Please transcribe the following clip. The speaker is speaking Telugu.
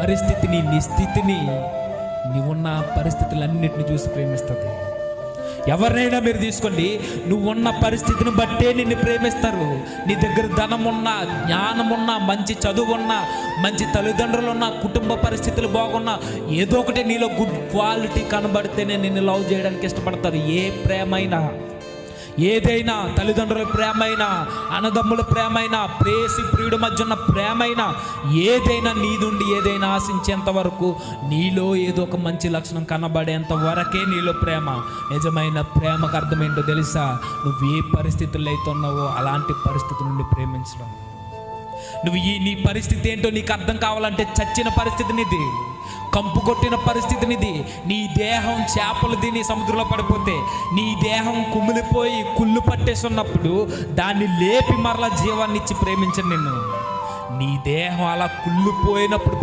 పరిస్థితిని, నీ స్థితిని, నీవున్న పరిస్థితులన్నిటిని చూసి ప్రేమిస్తుంది. ఎవరినైనా మీరు తీసుకోండి, నువ్వున్న పరిస్థితిని బట్టే నిన్ను ప్రేమిస్తారు. నీ దగ్గర ధనం ఉన్నా, జ్ఞానం ఉన్నా, మంచి చదువు ఉన్నా, మంచి తల్లిదండ్రులు ఉన్నా, కుటుంబ పరిస్థితులు బాగున్నా, ఏదో ఒకటి నీలో గుడ్ క్వాలిటీ కనబడితేనే నిన్ను లవ్ చేయడానికి ఇష్టపడతారు. ఏ ప్రేమైనా, ఏదైనా, తల్లిదండ్రుల ప్రేమైనా, అన్నదమ్ముల ప్రేమైనా, ప్రేసి ప్రియుడి మధ్య ఉన్న ప్రేమైనా, ఏదైనా నీదుండి ఏదైనా ఆశించేంత వరకు, నీలో ఏదో ఒక మంచి లక్షణం కనబడేంత వరకే నీలో ప్రేమ. నిజమైన ప్రేమకు అర్థమేంటో తెలుసా? నువ్వు ఏ పరిస్థితుల్లో అయితే ఉన్నావో అలాంటి పరిస్థితి నుండి ప్రేమించడం. నువ్వు నీ పరిస్థితి ఏంటో నీకు అర్థం కావాలంటే, చచ్చిన పరిస్థితి నీది, కంపు కొట్టిన పరిస్థితి నీది. నీ దేహం చేపలు తిని సముద్రంలో పడిపోతే, నీ దేహం కుమిలిపోయి కుళ్ళు పట్టేసి ఉన్నప్పుడు దాన్ని లేపి మరలా జీవాన్ని ఇచ్చి ప్రేమించను నిన్ను. నీ దేహం అలా కుళ్ళిపోయినప్పుడు